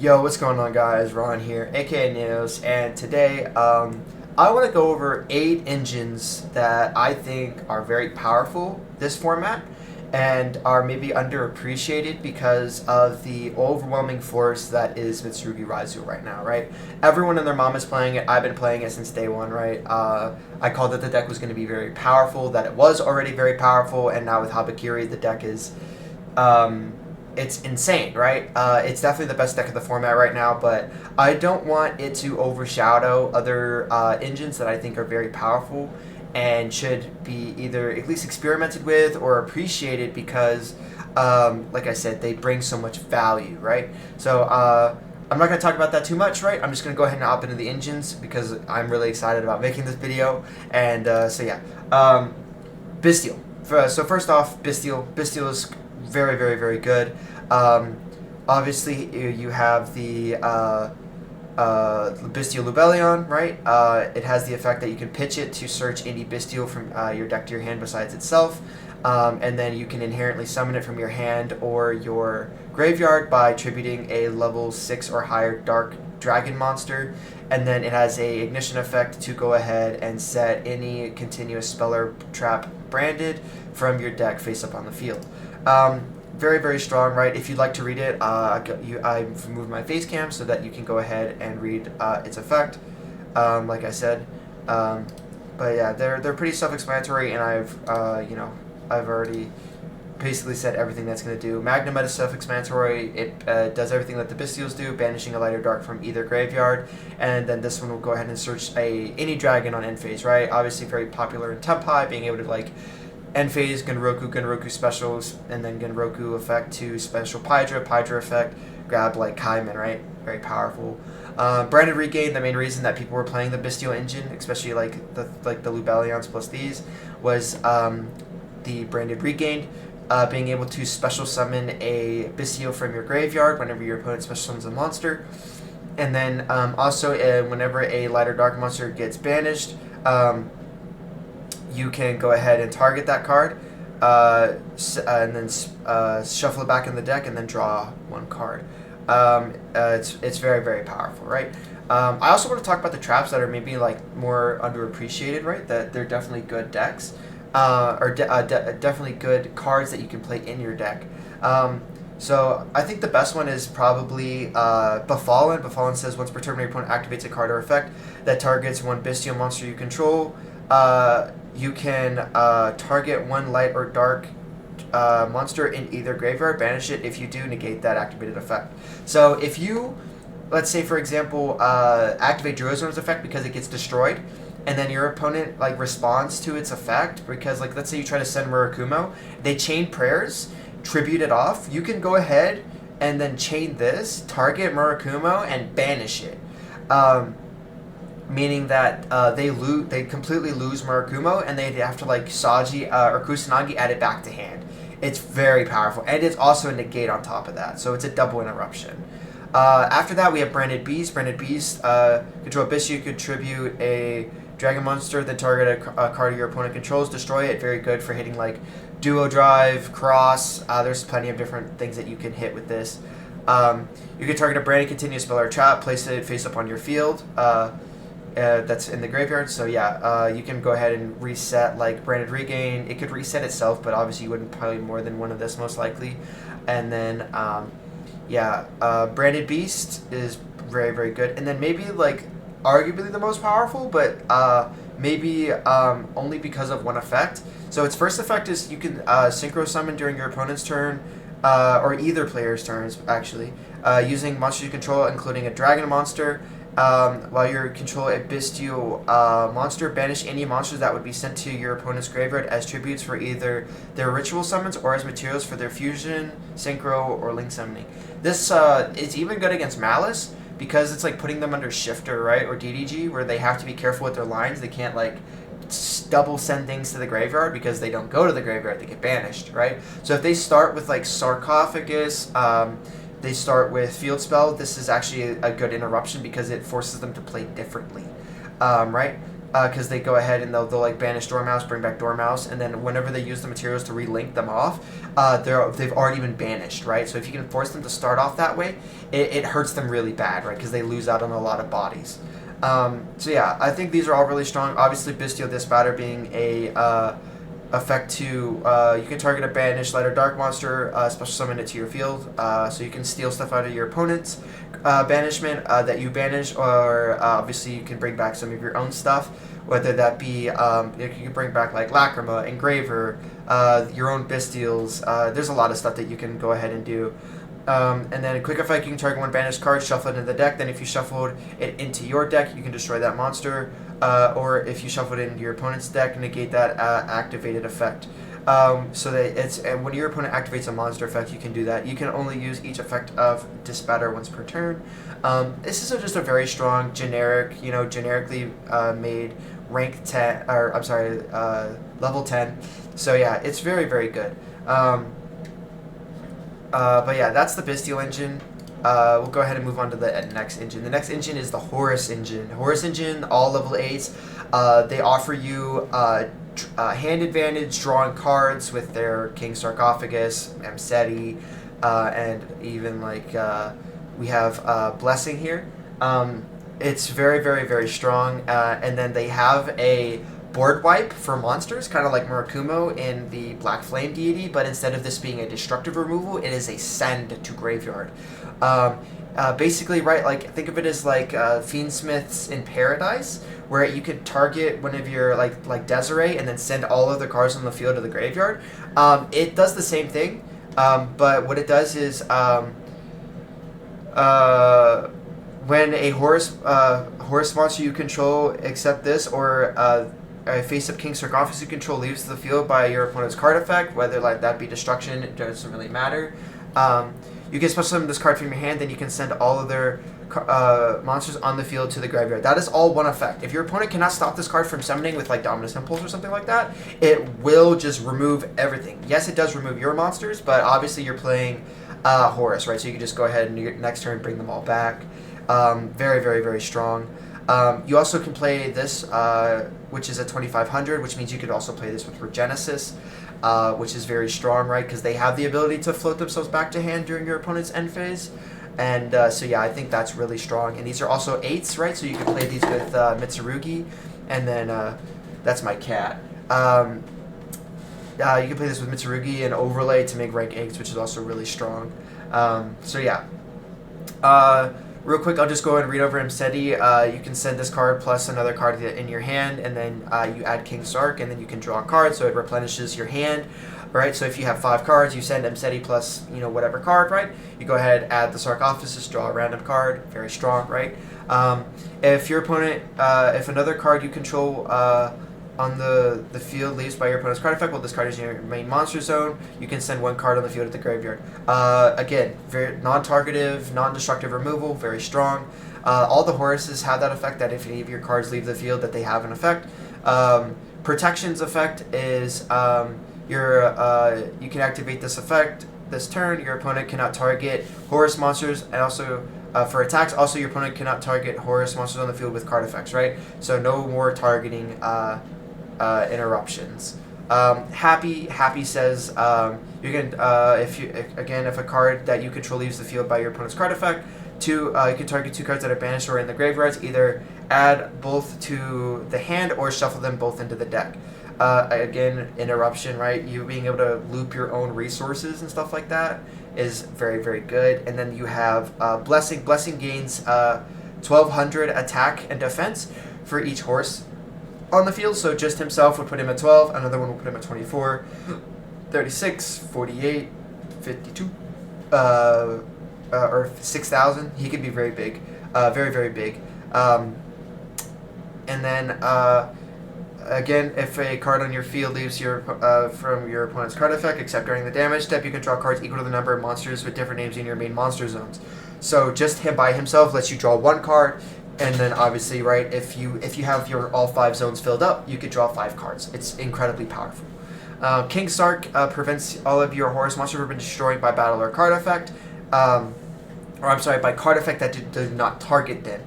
Yo, what's going on, guys? Ron here, aka Neos, and today I want to go over 8 engines that I think are very powerful this format and are maybe underappreciated because of the overwhelming force that is Mitsurugi Ryzeal right now, right? Everyone and their mom is playing it. I've been playing it since day one, right? I called that the deck was going to be very powerful, that it was already very powerful, and now with Habakiri, the deck is it's insane, right? It's definitely the best deck of the format right now, but I don't want it to overshadow other engines that I think are very powerful and should be either at least experimented with or appreciated because, like I said, they bring so much value, right? So I'm not going to talk about that too much, right? I'm just going to go ahead and hop into the engines because I'm really excited about making this video. And so yeah, Bystial. So first off, Bystial. Bystial is very, very, very good. Obviously, you have the Bystial Lubellion, right? It has the effect that you can pitch it to search any Bystial from your deck to your hand besides itself. And then you can inherently summon it from your hand or your graveyard by tributing a level 6 or higher Dark Dragon monster. And then it has a ignition effect to go ahead and set any continuous spell or trap branded from your deck face up on the field. Very, very strong, right? If you'd like to read it, I've removed my face cam so that you can go ahead and read its effect, like I said. But yeah, they're pretty self-explanatory, and I've already basically said everything that's going to do. Magnum is self-explanatory. It does everything that the Bystials do, banishing a light or dark from either graveyard. And then this one will go ahead and search any dragon on end phase, right? Obviously very popular in Tempai, being able to like end phase, Genroku specials, and then Genroku effect to special Pydra effect, grab like Kaiman, right? Very powerful. Branded Regain, the main reason that people were playing the Bystial engine, especially like the Lubellions plus these, was the Branded Regain. Being able to special summon a Bystial from your graveyard whenever your opponent special summons a monster. And then also whenever a light or dark monster gets banished, you can go ahead and target that card and then shuffle it back in the deck and then draw one card. It's very, very powerful, right? I also want to talk about the traps that are maybe like more underappreciated, right? That they're definitely good decks. Definitely good cards that you can play in your deck. So I think the best one is probably Befallen. Befallen says once per turn, your opponent activates a card or effect that targets one Bystial monster you control. You can target one light or dark monster in either graveyard, banish it. If you do, negate that activated effect. So if you, let's say for example, activate Druidzone's effect because it gets destroyed, and then your opponent like responds to its effect because like let's say you try to send Murakumo, they chain prayers, tribute it off. You can go ahead and then chain this, target Murakumo, and banish it. Meaning that they completely lose Murakumo and they have to like Saji or Kusanagi add it back to hand. It's very powerful, and it's also a negate on top of that, so it's a double interruption. After that, we have Branded Beast. Branded Beast, control Bystial, you could tribute a dragon monster, then target a card your opponent controls, destroy it. Very good for hitting like Duo Drive, Cross. There's plenty of different things that you can hit with this. You can target a branded continuous spell or trap, place it face up on your field. That's in the graveyard, so yeah, you can go ahead and reset like Branded Regain. It could reset itself, but obviously you wouldn't play more than one of this most likely. And then Branded Beast is very, very good. And then maybe like arguably the most powerful, but maybe only because of one effect. So its first effect is you can synchro summon during your opponent's turn, or either player's turns actually, using monsters you control, including a dragon monster. While you control a Bystial monster, banish any monsters that would be sent to your opponent's graveyard as tributes for either their ritual summons or as materials for their fusion, synchro, or link summoning. This is even good against Malice because it's like putting them under Shifter, right, or DDG, where they have to be careful with their lines. They can't like double send things to the graveyard because they don't go to the graveyard, they get banished, right? So if they start with like Sarcophagus, they start with Field Spell, this is actually a good interruption because it forces them to play differently, right? because they go ahead and they'll like banish Dormouse, bring back Dormouse, and then whenever they use the materials to relink them off, they've already been banished, right? So if you can force them to start off that way, it hurts them really bad, right? Because they lose out on a lot of bodies. So yeah, I think these are all really strong. Obviously, Bestial Disbatter being a effect to you can target a banished light or dark monster, special summon it to your field, so you can steal stuff out of your opponent's banishment that you banish, or obviously you can bring back some of your own stuff, whether that be you can bring back like Lacrima, Engraver, your own Bestials. There's a lot of stuff that you can go ahead and do. And then a quick effect, you can target one banished card, shuffle it into the deck. Then if you shuffled it into your deck, you can destroy that monster. Or if you shuffle it into your opponent's deck, negate that activated effect. So that it's when your opponent activates a monster effect, you can do that. You can only use each effect of Disbatter once per turn. This is just a very strong, generic, generically made rank 10, or I'm sorry, level 10. So yeah, it's very, very good. But yeah, that's the Bestial engine. We'll go ahead and move on to the next engine. The next engine is the Horus engine. Horus engine, all level 8s. They offer you hand advantage, drawing cards with their King Sarcophagus, Mseti, and even like we have Blessing here. It's very, very, very strong. And then they have a board wipe for monsters, kind of like Murakumo in the Black Flame deity, but instead of this being a destructive removal, it is a send to graveyard. Basically, right, like think of it as like Fiendsmiths in Paradise, where you could target one of your like Desiree and then send all of the cards on the field to the graveyard. It does the same thing, but what it does is when a Horus monster you control accept this, or a face-up King Sarcophagus you control leaves the field by your opponent's card effect, whether like that be destruction, it doesn't really matter. You can special summon this card from your hand, then you can send all of their monsters on the field to the graveyard. That is all one effect. If your opponent cannot stop this card from summoning with like Dominus Impulse or something like that, it will just remove everything. Yes, it does remove your monsters, but obviously you're playing Horus, right? So you can just go ahead and next turn bring them all back. Very, very, very strong. You also can play this, which is a 2500, which means you could also play this with Regenesis, which is very strong, right? Because they have the ability to float themselves back to hand during your opponent's end phase. And so yeah, I think that's really strong. And these are also 8s, right? So you can play these with Mitsurugi, and then that's my cat. You can play this with Mitsurugi and Overlay to make rank 8s, which is also really strong. So yeah. Real quick, I'll just go ahead and read over Mseti. You can send this card plus another card in your hand, and then you add King Sark, and then you can draw a card, so it replenishes your hand, right? So if you have 5 cards, you send Mseti plus, whatever card, right? You go ahead, add the Sarcophagus, draw a random card, very strong, right? If your opponent, if another card you control on the field leaves by your opponent's card effect, well, this card is in your main monster zone, you can send 1 card on the field at the graveyard. Again, very non-targetive, non-destructive removal, very strong. All the Horuses have that effect, that if any of your cards leave the field, that they have an effect. Protection's effect is you can activate this effect this turn. Your opponent cannot target Horus monsters, and also for attacks, also your opponent cannot target Horus monsters on the field with card effects, right? So no more targeting interruptions. Happy says you can if a card that you control leaves the field by your opponent's card effect, you can target 2 cards that are banished or in the graveyards. Either add both to the hand or shuffle them both into the deck. Again, interruption, right? You being able to loop your own resources and stuff like that is very, very good. And then you have Blessing. Blessing gains 1200 attack and defense for each horse on the field. So just himself would put him at 12. Another one would put him at 24, 36, 48, 52, or 6,000. He could be very big, very, very big. And then again, if a card on your field leaves from your opponent's card effect, except during the damage step, you can draw cards equal to the number of monsters with different names in your main monster zones. So just him by himself lets you draw 1 card, and then obviously, right, if you have your all 5 zones filled up, you could draw 5 cards. It's incredibly powerful. King Sark prevents all of your Horus monsters from being destroyed by battle or card effect, by card effect that do not target them.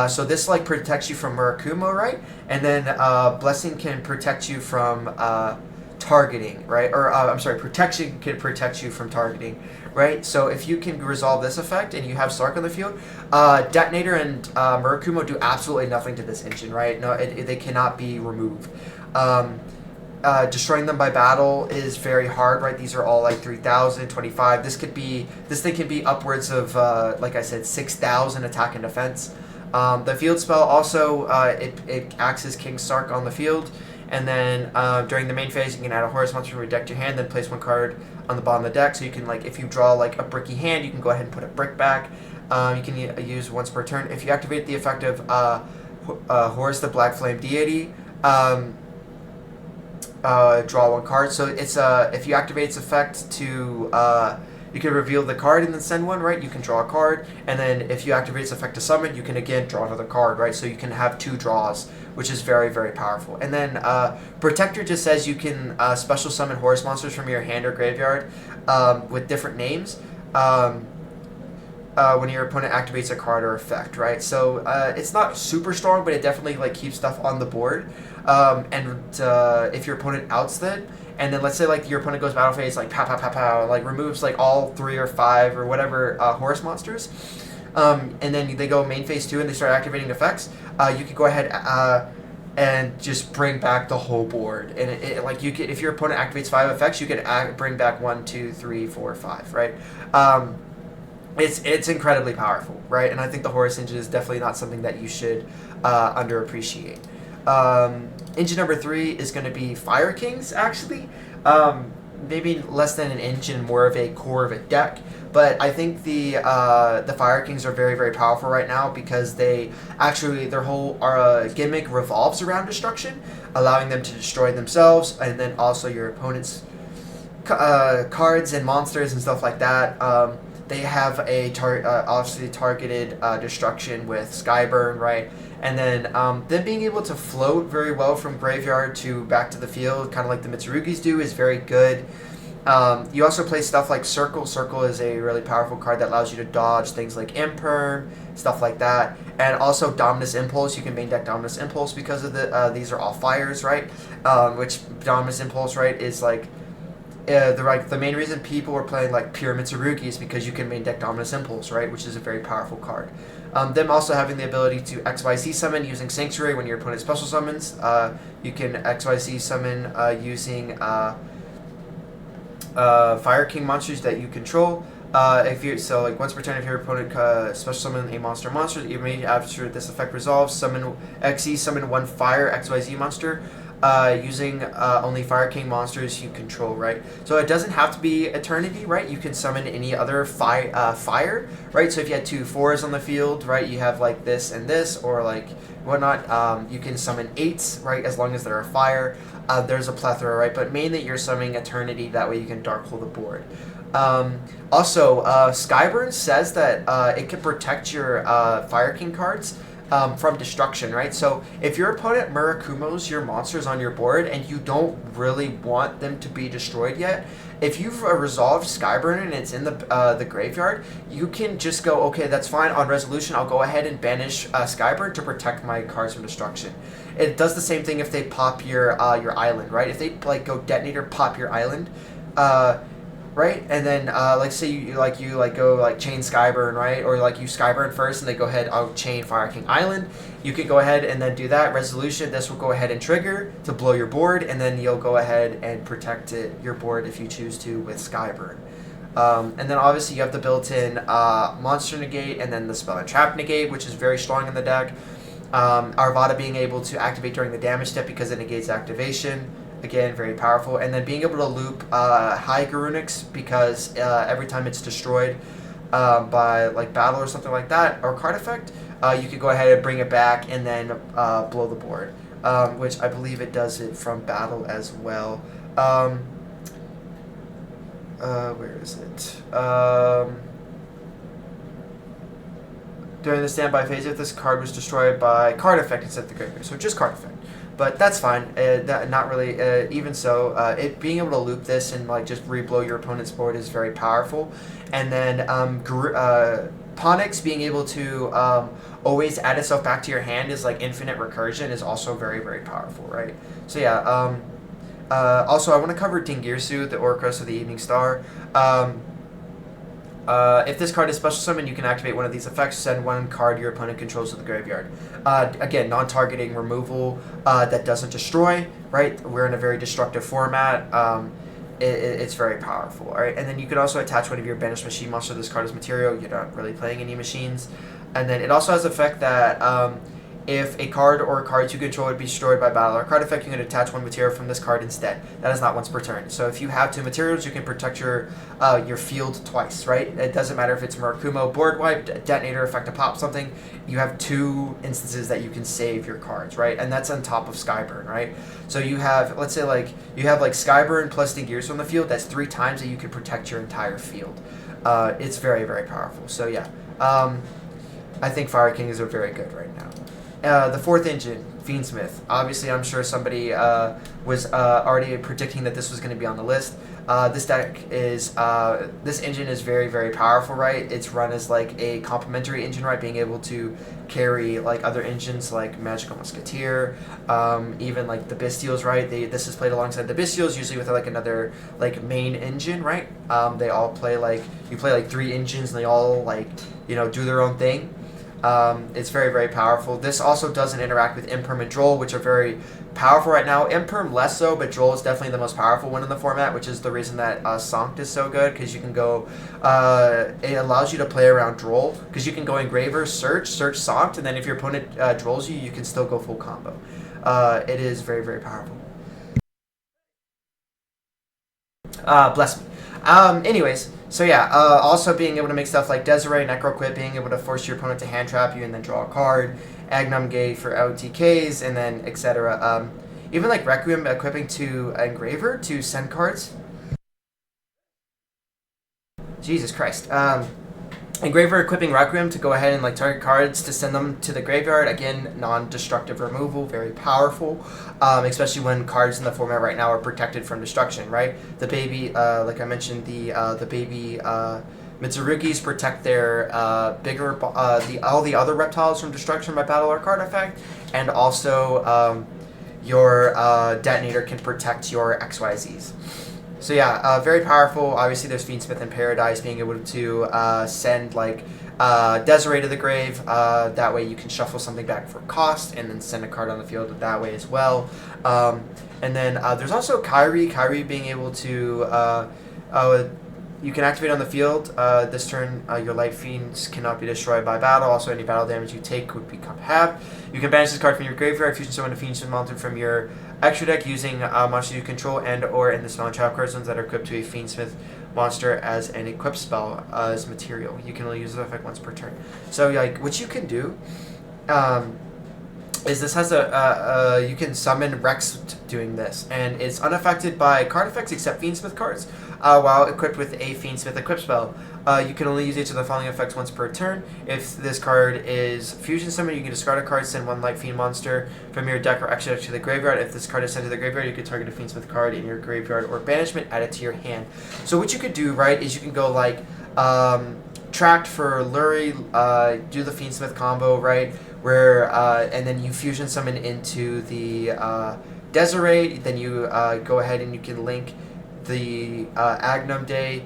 So this like protects you from Murakumo, right? And then Blessing can protect you from targeting, right? Or I'm sorry, protection can protect you from targeting, right? So if you can resolve this effect and you have Sark on the field, Detonator and Murakumo do absolutely nothing to this engine, right? No, they cannot be removed. Destroying them by battle is very hard, right? These are all like 3,000, 25. This thing can be upwards of, like I said, 6,000 attack and defense. The field spell also, it acts as King Sark on the field. And then during the main phase, you can add a Horus monster from your deck to your hand, then place one card on the bottom of the deck. So you can, like, if you draw like a bricky hand, you can go ahead and put a brick back. You can use once per turn. If you activate the effect of Horus the Black Flame Deity, draw one card. So it's if you activate its effect to you can reveal the card and then send one, right? You can draw a card, and then if you activate its effect to summon, you can again draw another card, right? So you can have 2 draws, which is very, very powerful. And then Protector just says you can special summon Horus monsters from your hand or graveyard with different names when your opponent activates a card or effect, right? So it's not super strong, but it definitely like keeps stuff on the board. If your opponent outs it, and then let's say like your opponent goes battle phase, like pow pow pow pow, like removes like all 3 or 5 or whatever Horus monsters, and then they go main phase 2 and they start activating effects, you could go ahead and just bring back the whole board. And it like you could, if your opponent activates 5 effects, you could bring back 1, 2, 3, 4, 5, right? It's incredibly powerful, right? And I think the Horus engine is definitely not something that you should underappreciate. Engine number 3 is going to be Fire Kings, actually. Maybe less than an engine, more of a core of a deck. But I think the Fire Kings are very, very powerful right now because they actually, their whole gimmick revolves around destruction, allowing them to destroy themselves and then also your opponent's cards and monsters and stuff like that. They have a obviously targeted destruction with Skyburn, right? And then them being able to float very well from graveyard to back to the field, kind of like the Mitsurugis do, is very good. You also play stuff like Circle. Circle is a really powerful card that allows you to dodge things like Imperm, stuff like that. And also Dominus Impulse. You can main deck Dominus Impulse because of these are all fires, right? Which Dominus Impulse, right, is like the main reason people are playing like pure Mitsurugi is because you can main deck Dominus Impulse, right, which is a very powerful card. Them also having the ability to XYZ summon using Sanctuary when your opponent special summons. You can XYZ summon using Fire King monsters that you control. Like once per turn, if your opponent special summon a monster you may, after this effect resolves, summon one Fire XYZ monster. Using only Fire King monsters you control, right? So it doesn't have to be Eternity, right? You can summon any other fire, right? So if you had 2 4s on the field, right, you have like this and this, or like whatnot, you can summon 8s, right, as long as they're a fire. There's a plethora, right? But mainly you're summoning Eternity, that way you can dark hole the board. Also, Skyburn says that it can protect your Fire King cards from destruction, right? So if your opponent Murakumos your monsters on your board and you don't really want them to be destroyed yet, if you've resolved Skyburn and it's in the graveyard, you can just go, okay, that's fine. On resolution, I'll go ahead and banish Skyburn to protect my cards from destruction. It does the same thing if they pop your island, right? If they like go Detonator, pop your island, right? And then like say you go like chain Skyburn, right? Or like you Skyburn first and they go ahead, I'll chain Fire King Island. You can go ahead and then do that. Resolution, this will go ahead and trigger to blow your board, and then you'll go ahead and protect your board if you choose to with Skyburn. And then obviously you have the built-in monster negate and then the spell and trap negate, which is very strong in the deck. Arvada being able to activate during the damage step because it negates activation. Again, very powerful. And then being able to loop high Garunix because every time it's destroyed by like battle or something like that, or card effect, you could go ahead and bring it back and then blow the board, which I believe it does it from battle as well. Where is it? During the standby phase, if this card was destroyed by card effect instead of the graveyard, so just card effect. but that's fine. Not really. Even so, it being able to loop this and like just reblow your opponent's board is very powerful. And then Ponix being able to always add itself back to your hand is like infinite recursion is also very, very powerful, right? So yeah. Also, I want to cover Dingirsu, the Orcros of the Evening Star. If this card is special summoned, you can activate one of these effects. Send one card your opponent controls to the graveyard. Again, non-targeting removal that doesn't destroy. Right, we're in a very destructive format. It's very powerful. All right, and then you can also attach one of your banished machine monster to this card as material. You're not really playing any machines, and then it also has the effect that. If a card or cards you control would be destroyed by battle or card effect, you can attach one material from this card instead. That is not once per turn. So if you have 2 materials, you can protect your field twice, right? It doesn't matter if it's Murakumo, board wipe, detonator, effect to pop something. You have 2 instances that you can save your cards, right? And that's on top of Skyburn, right? So you have, let's say like, you have like Skyburn plus Dingirsu on the field. That's 3 times that you can protect your entire field. It's very, very powerful. So yeah, I think Fire Kings are very good right now. The 4th engine, Fiendsmith. Obviously, I'm sure somebody was already predicting that this was going to be on the list. This deck is, this engine is very, very powerful, right? It's run as like a complementary engine, right? Being able to carry like other engines like Magical Musketeer, even like the Bystials, right? This is played alongside the Bystials, usually with like another like main engine, right? They all play like, you play like 3 engines and they all like, you know, do their own thing. It's very, very powerful. This also doesn't interact with Imperm and Droll, which are very powerful right now. Imperm less so, but Droll is definitely the most powerful one in the format, which is the reason that Sanct is so good, because you can go, it allows you to play around Droll, because you can go Engraver, search Sanct, and then if your opponent Drolls you, you can still go full combo. It is very, very powerful. Bless me. Anyways, so yeah, also being able to make stuff like Desiree, Necroquip, being able to force your opponent to hand trap you and then draw a card, Agnum Gay for OTKs, and then etc. Even like Requiem equipping to Engraver to send cards. Jesus Christ. Engraver equipping Requiem to go ahead and like target cards to send them to the graveyard. Again, non-destructive removal, very powerful, especially when cards in the format right now are protected from destruction. Right, the baby, like I mentioned, the baby Mitsurugis protect their bigger all the other reptiles from destruction by battle or card effect, and also your detonator can protect your XYZs. So yeah, very powerful. Obviously, there's Fiendsmith and Paradise being able to send like Desiree to the grave. That way you can shuffle something back for cost and then send a card on the field that way as well. And then there's also Kyrie. Kyrie being able to you can activate on the field. This turn, your Light Fiends cannot be destroyed by battle. Also, any battle damage you take would become halved. You can banish this card from your graveyard, fusion summon a Fiendsmith monster from your extra deck using monsters you control and or in the spell and trap card zones that are equipped to a Fiendsmith monster as an equipped spell as material. You can only use the effect once per turn. So like what you can do is this has you can summon Rex doing this, and it's unaffected by card effects except Fiendsmith cards. While equipped with a Fiendsmith equip spell, you can only use each of the following effects once per turn. If this card is fusion summon, you can discard a card, send one Light Fiend monster from your deck or extra deck to the graveyard. If this card is sent to the graveyard, you can target a Fiendsmith card in your graveyard or banishment, add it to your hand. So what you could do, right, is you can go like Tract for Lurie, do the Fiendsmith combo, right, where and then you fusion summon into the Desiree. Then you go ahead and you can link the Agnum Day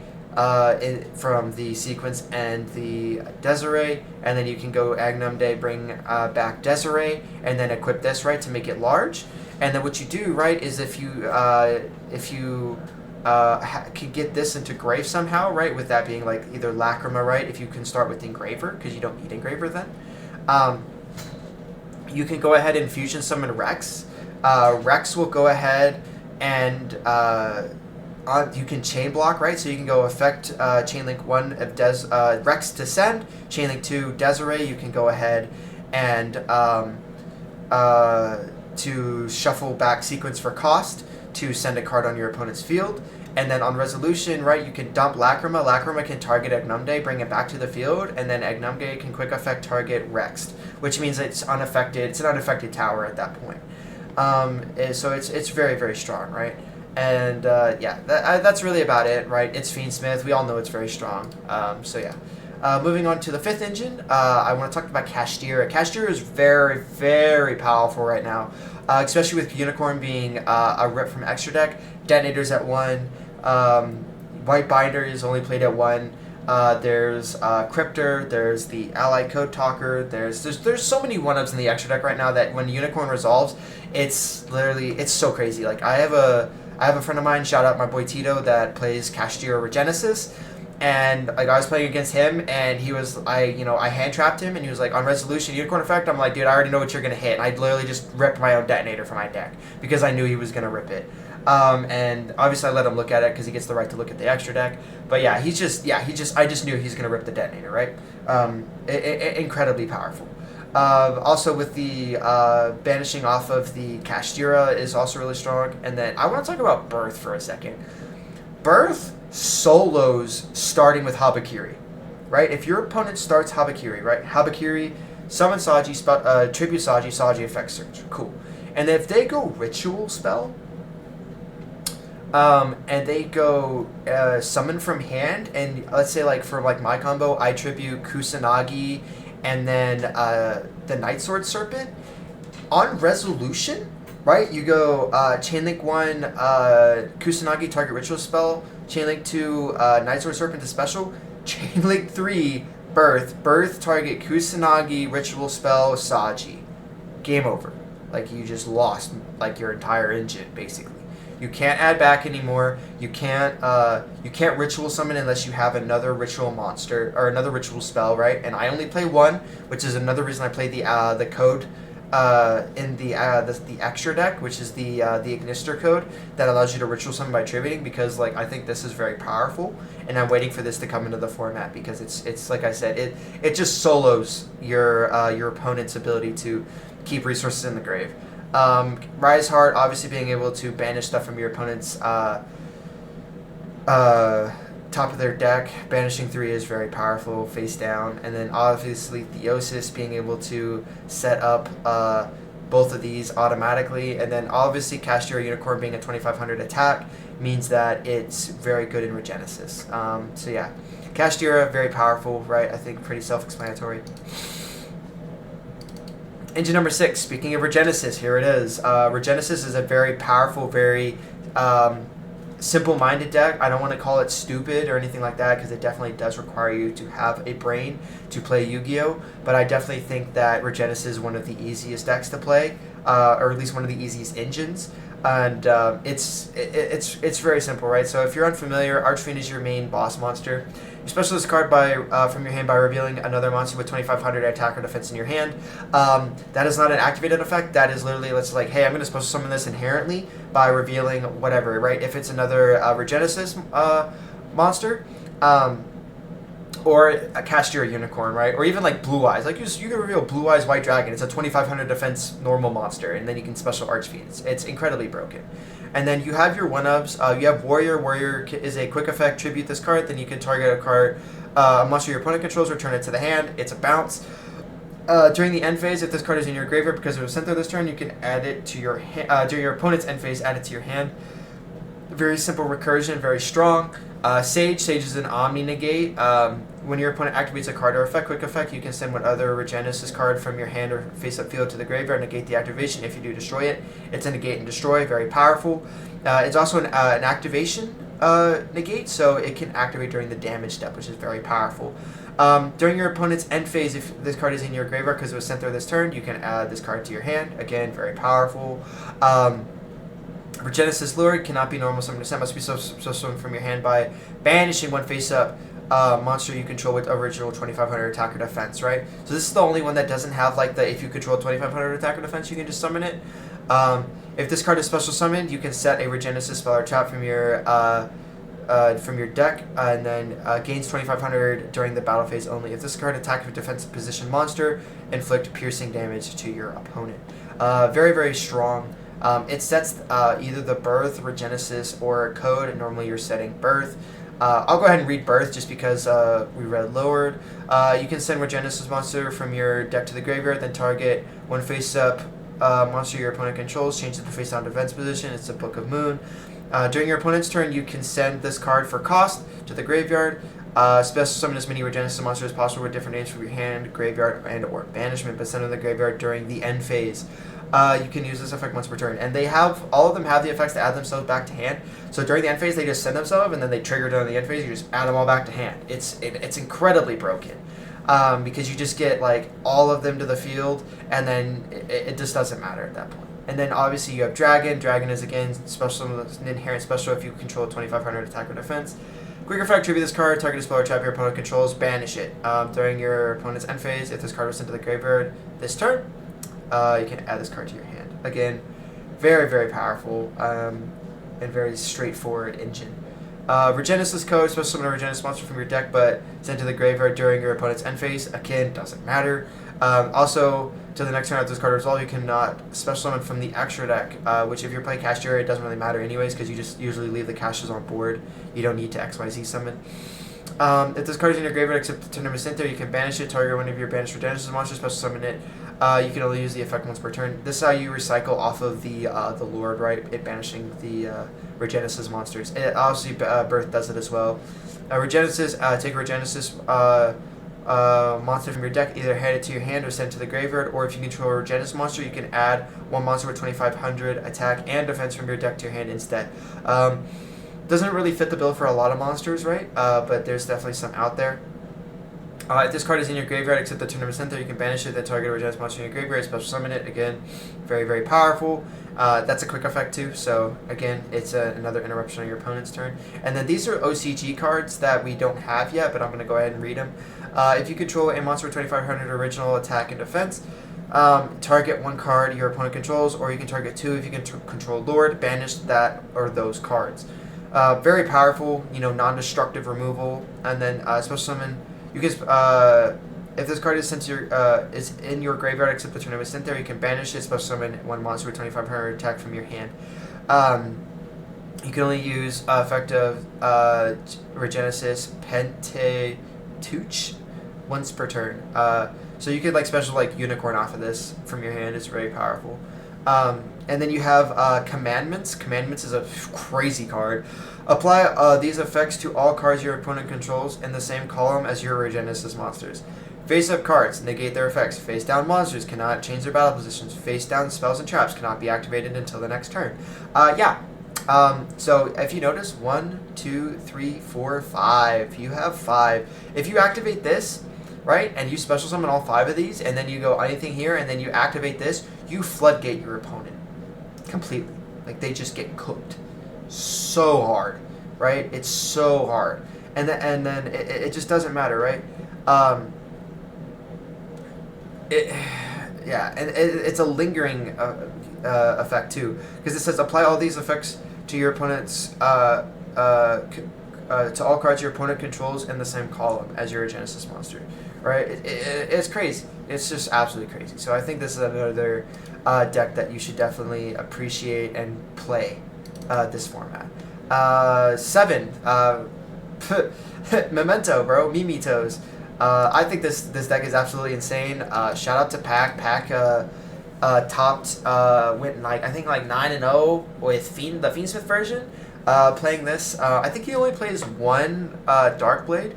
from the sequence and the Desiree, and then you can go Agnum Day, bring back Desiree, and then equip this, right, to make it large. And then what you do, right, is if you can get this into Grave somehow, right, with that being like either Lacrima, right, if you can start with Engraver, because you don't need Engraver then, you can go ahead and fusion summon Rex. Rex will go ahead and you can chain block, right? So you can go effect chain link 1 of Rex to send, chain link 2 Desiree. You can go ahead and to shuffle back sequence for cost to send a card on your opponent's field. And then on resolution, right, you can dump Lacrima. Lacrima can target Agnumde, bring it back to the field, and then Agnumde can quick effect target Rex, which means it's unaffected. It's an unaffected tower at that point. So it's very, very strong, right? And yeah, that's really about it, right? It's Fiendsmith. We all know it's very strong. So yeah. Moving on to the fifth engine, I want to talk about Kashtira. Kashtira is very, very powerful right now, especially with Unicorn being a rip from extra deck. Detonators at 1. White Binder is only played at 1. There's Cryptor, there's the Ally Code Talker, there's so many 1-ups in the extra deck right now that when Unicorn resolves, it's so crazy. Like I have a friend of mine, shout out my boy Tito, that plays Kashtira Regenesis. And like I was playing against him, and he was I hand trapped him, and he was like on resolution unicorn effect. I'm like, dude, I already know what you're gonna hit. And I literally just ripped my own detonator from my deck because I knew he was gonna rip it. And obviously I let him look at it because he gets the right to look at the extra deck. But yeah, I just knew he's gonna rip the detonator, right? Incredibly powerful. Also with the banishing off of the Kashtira is also really strong. And then I want to talk about Birth for a second. Birth solos starting with Habakiri, right? If your opponent starts Habakiri, right? Habakiri, summon Saji, tribute Saji, Saji effect search. Cool. And if they go ritual spell, and they go summon from hand, and let's say like for like my combo, I tribute Kusanagi and then the Night Sword Serpent, on resolution, right? You go Chainlink 1, Kusanagi target ritual spell, Chainlink 2, Night Sword Serpent to special, Chainlink 3, Birth target Kusanagi ritual spell Saji. Game over. Like you just lost like your entire engine basically. You can't add back anymore. You can't ritual summon unless you have another ritual monster or another ritual spell, right? And I only play 1, which is another reason I play the code in the extra deck, which is the Ignister code that allows you to ritual summon by tributing, because like I think this is very powerful, and I'm waiting for this to come into the format because it's like I said, it just solos your opponent's ability to keep resources in the grave. Ryzeal, obviously being able to banish stuff from your opponent's top of their deck. Banishing 3 is very powerful, face down. And then obviously Theosis, being able to set up both of these automatically. And then obviously Kashtira Unicorn being a 2500 attack means that it's very good in Regenesis. So yeah, Kashtira, very powerful, right? I think pretty self-explanatory. Engine number 6, speaking of Regenesis, here it is. Regenesis is a very powerful, very simple-minded deck. I don't want to call it stupid or anything like that because it definitely does require you to have a brain to play Yu-Gi-Oh! But I definitely think that Regenesis is one of the easiest decks to play, or at least one of the easiest engines. And it's very simple, right? So if you're unfamiliar, Archfiend is your main boss monster. You special this card from your hand by revealing another monster with 2500 attack or defense in your hand. That is not an activated effect. That is literally, let's like, hey, I'm going to special summon this inherently by revealing whatever, right? If it's another Regenesis monster, or a Kashtira Unicorn, right? Or even like Blue Eyes. Like you can reveal Blue Eyes White Dragon. It's a 2500 defense normal monster, and then you can special Archfiend. It's incredibly broken. And then you have your 1-ups. You have Warrior. Warrior is a quick effect. Tribute this card. Then you can target a card, a monster your opponent controls, return it to the hand. It's a bounce. During the end phase, if this card is in your graveyard because it was sent there this turn, you can add it to your hand. During your opponent's end phase, add it to your hand. Very simple recursion, very strong. Sage is an Omni Negate. When your opponent activates a card or effect, quick effect, you can send one other Regenesis card from your hand or face-up field to the graveyard, negate the activation. If you do, destroy it. It's a negate and destroy, very powerful. It's also an activation negate, so it can activate during the damage step, which is very powerful. During your opponent's end phase, if this card is in your graveyard because it was sent there this turn, you can add this card to your hand. Again, very powerful. Regenesis Lure cannot be normal summoned. It must be summoned from your hand by banishing one face-up monster you control with original 2500 attack or defense, right? So this is the only one that doesn't have like the if you control 2500 attack or defense, you can just summon it. If this card is special summoned, you can set a Regenesis spell or trap from your deck, and then gains 2500 during the battle phase only. If this card attacks with defensive position monster, inflict piercing damage to your opponent. Very, very strong. It sets either the Birth, Regenesis, or Code, and normally you're setting Birth. I'll go ahead and read Birth just because we read lowered. You can send Regenesis monster from your deck to the graveyard, then target one face-up monster your opponent controls, change it to face down defense position. It's a Book of Moon. During your opponent's turn, you can send this card for cost to the graveyard. Special summon as many Regenesis monsters as possible with different names from your hand, graveyard, and or banishment, but send them to the graveyard during the end phase. You can use this effect once per turn, and all of them have the effects to add themselves back to hand. So during the end phase, they just send themselves, and then they trigger during the end phase. You just add them all back to hand. It's incredibly broken, because you just get like all of them to the field, and then it just doesn't matter at that point. And then obviously you have Dragon. Dragon is again an inherent special if you control 2,500 attack or defense. Quick effect, tribute this card, target a spell or trap your opponent controls, banish it. During your opponent's end phase, if this card was sent to the graveyard this turn, you can add this card to your hand. Again, very, very powerful and very straightforward engine. Regenesis code, special summon a Regenesis monster from your deck, but sent to the graveyard during your opponent's end phase. Again, doesn't matter. Also, to the next turn after this card resolve, you cannot special summon from the extra deck, which if you're playing Cache Area, it doesn't really matter anyways, because you just usually leave the caches on board. You don't need to XYZ summon. If this card is in your graveyard except the turn of Center, you can banish it, target one of your banished Regenesis monsters, special summon it. You can only use the effect once per turn. This is how you recycle off of the Lord, right? It banishing the Regenesis monsters. It, obviously, Birth does it as well. Regenesis, take a Regenesis monster from your deck, either hand it to your hand or send it to the graveyard, or if you control a Regenesis monster, you can add one monster with 2,500 attack and defense from your deck to your hand instead. Doesn't really fit the bill for a lot of monsters, right? But there's definitely some out there. If this card is in your graveyard except the turn of Center, you can banish it, then target a Regenesis monster in your graveyard, special summon it. Again, very, very powerful. That's a quick effect too, so again, it's another interruption on your opponent's turn. And then these are OCG cards that we don't have yet, but I'm going to go ahead and read them. If you control a monster with 2,500 original attack and defense, target one card your opponent controls, or you can target two if you can control Lord, banish that or those cards. Very powerful, non-destructive removal, and then special summon. You can, if this card is sent to your, is in your graveyard except the turn of Center, you can banish it, special summon one monster with 2,500 attack from your hand. You can only use effective Regenesis Pentateuch once per turn. So you could special Unicorn off of this from your hand. It's very powerful. And then you have Commandments. Commandments is a crazy card. Apply these effects to all cards your opponent controls in the same column as your Regenesis monsters. Face-up cards negate their effects. Face-down monsters cannot change their battle positions. Face-down spells and traps cannot be activated until the next turn. So if you notice, 1, 2, 3, 4, 5. You have 5. If you activate this, right, and you special summon all 5 of these, and then you go anything here, and then you activate this, you floodgate your opponent completely. They just get cooked so hard, right? It's so hard, and then it just doesn't matter, right? It's a lingering effect too, because it says apply all these effects to your opponent's to all cards your opponent controls in the same column as your Genesis monster, right? It's crazy. It's just absolutely crazy. So I think this is another deck that you should definitely appreciate and play this format. 7. Memento, bro. Mimitos. I think this deck is absolutely insane. Shout out to Pac. Pac topped, went I think 9-0 with the Fiendsmith version. Playing this, I think he only plays one Darkblade,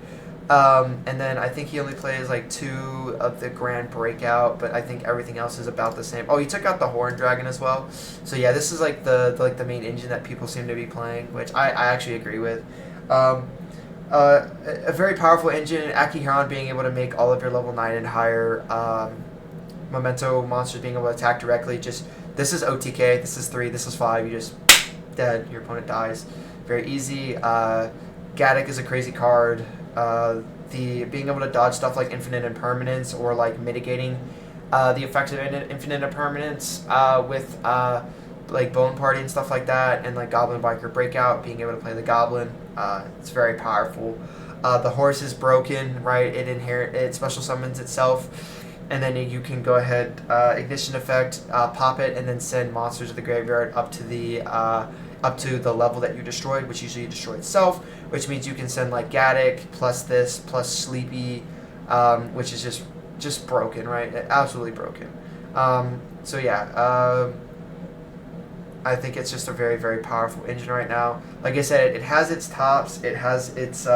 and then I think he only plays 2 of the Grand Breakout, but I think everything else is about the same. Oh, he took out the Horn Dragon as well. So yeah, this is the main engine that people seem to be playing, which I actually agree with. A very powerful engine, Akiharon being able to make all of your level 9 and higher Memento monsters being able to attack directly. This is OTK, this is 3, this is 5, you just dead, your opponent dies. Very easy. Gaddock is a crazy card. The being able to dodge stuff like Infinite Impermanence or mitigating the effects of Infinite Impermanence with Bone Party and stuff like that, and Goblin Biker Breakout, being able to play the Goblin. It's very powerful. The horse is broken, right? It special summons itself, and then you can go ahead, ignition effect, pop it, and then send monsters to the graveyard up to the level that you destroyed, which usually you destroy itself, which means you can send Gaddock plus this plus Sleepy, which is just broken, right? Absolutely broken. So yeah, I think it's just a very, very powerful engine right now. Like I said, it has its tops. It has its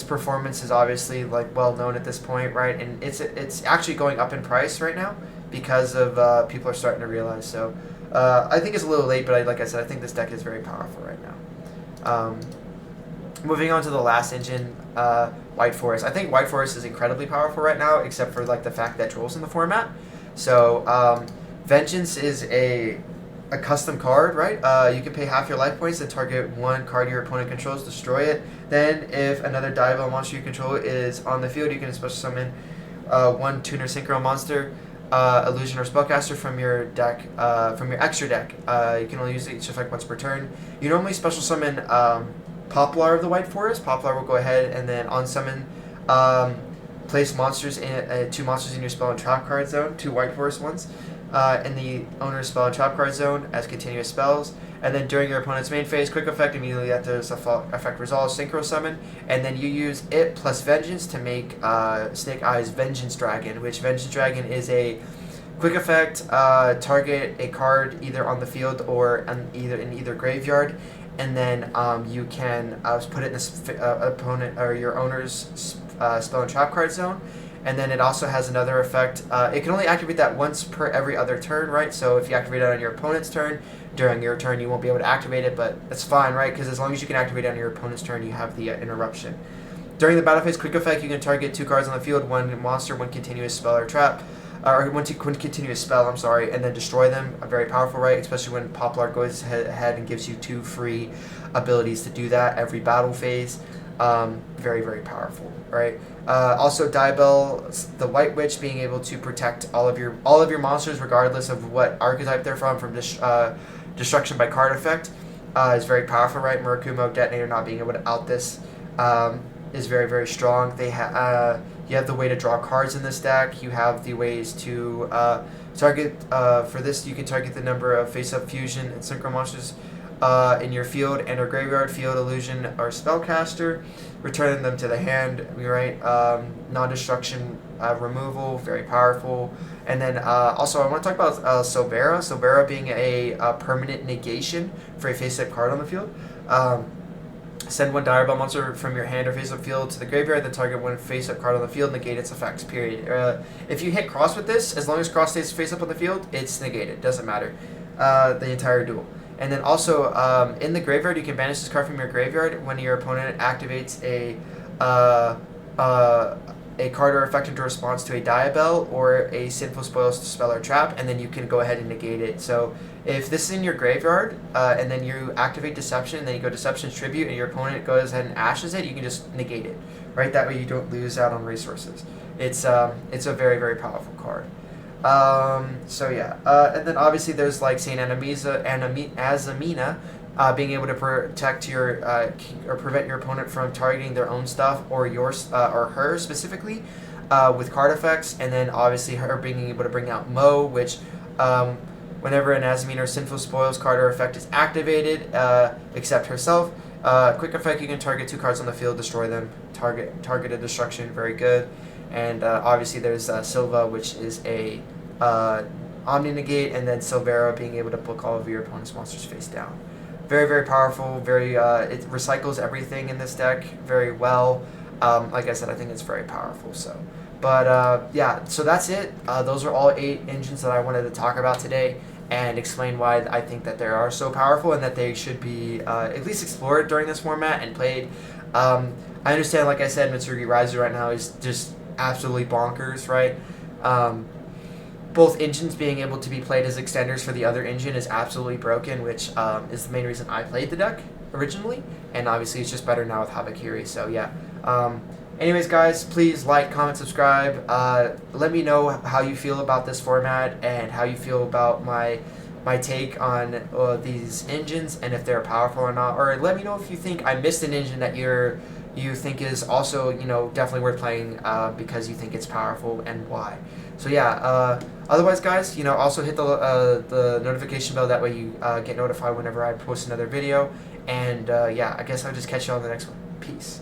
performance is obviously like well known at this point, right? And it's actually going up in price right now because of people are starting to realize. So I think it's a little late, but like I said, I think this deck is very powerful right now. Moving on to the last engine, White Forest. I think White Forest is incredibly powerful right now, except for like the fact that Droll's in the format. So Vengeance is a custom card, right? You can pay half your life points and target one card your opponent controls, destroy it. Then, if another dive monster you control is on the field, you can special summon one Tuner Synchro monster, illusion or spellcaster from your deck, from your extra deck. You can only use each effect once per turn. You normally special summon Poplar of the White Forest. Poplar will go ahead and then on summon. Place monsters in 2 monsters in your spell and trap card zone, 2 White Forest ones. In the owner's spell and trap card zone as continuous spells, and then during your opponent's main phase, quick effect immediately after this effect resolves, synchro summon, and then you use it plus Vengeance to make Snake Eyes Vengeance Dragon, which Vengeance Dragon is a quick effect, target a card either on the field or in either graveyard, and then you can put it in the opponent or your owner's spell and trap card zone. And then it also has another effect. It can only activate that once per every other turn, right? So if you activate it on your opponent's turn, during your turn you won't be able to activate it, but that's fine, right? Because as long as you can activate it on your opponent's turn, you have the interruption. During the battle phase, quick effect, you can target 2 cards on the field, 1 monster, 1 continuous spell or trap, or 1 continuous spell, I'm sorry, and then destroy them. Very powerful, right? Especially when Poplar goes ahead and gives you 2 free abilities to do that every battle phase. Very, very powerful, right? Also, Diabell, the White Witch, being able to protect all of your monsters, regardless of what archetype they're from destruction by card effect, is very powerful, right? Murakumo Detonator not being able to out this is very, very strong. You have the way to draw cards in this deck. You have the ways to target. For this, you can target the number of face-up fusion and synchro monsters in your field and or graveyard, field illusion or spellcaster, returning them to the hand, right? Non-destruction removal, very powerful. And then also I want to talk about Silvera. Silvera being a permanent negation for a face-up card on the field. Send 1 Direbell monster from your hand or face-up field to the graveyard, then target 1 face-up card on the field, negate its effects, period. If you hit cross with this, as long as cross stays face-up on the field, it's negated, doesn't matter. The entire duel. And then also, in the graveyard, you can banish this card from your graveyard when your opponent activates a card or effect into response to a Diabell or a Sinful Spoils spell or trap, and then you can go ahead and negate it. So if this is in your graveyard, and then you activate Deception, and then you go Deception's Tribute, and your opponent goes ahead and ashes it, you can just negate it, right? That way you don't lose out on resources. It's a very, very powerful card. So yeah, and then obviously there's like Saint Azamina, being able to protect your or prevent your opponent from targeting their own stuff or yours or her specifically with card effects, and then obviously her being able to bring out Mo, which whenever an Azamina or Sinful Spoils card or effect is activated, except herself, quick effect, you can target 2 cards on the field, destroy them, targeted destruction, very good. And obviously there's Silva, which is a Omni Negate, and then Silvera being able to book all of your opponent's monsters face down. Very, very powerful, it recycles everything in this deck very well. Like I said, I think it's very powerful. So, but yeah, so that's it. Those are all 8 engines that I wanted to talk about today and explain why I think that they are so powerful and that they should be at least explored during this format and played. I understand, like I said, Mitsurugi Ryzeal right now is just absolutely bonkers, right? Both engines being able to be played as extenders for the other engine is absolutely broken, which is the main reason I played the deck originally, and obviously it's just better now with Habakiri, so yeah. Anyways, guys, please like, comment, subscribe. Let me know how you feel about this format and how you feel about my take on these engines and if they're powerful or not, or let me know if you think I missed an engine that you think is also, definitely worth playing because you think it's powerful and why. So yeah, otherwise, guys, also hit the notification bell. That way you get notified whenever I post another video. And yeah, I guess I'll just catch you on the next one. Peace.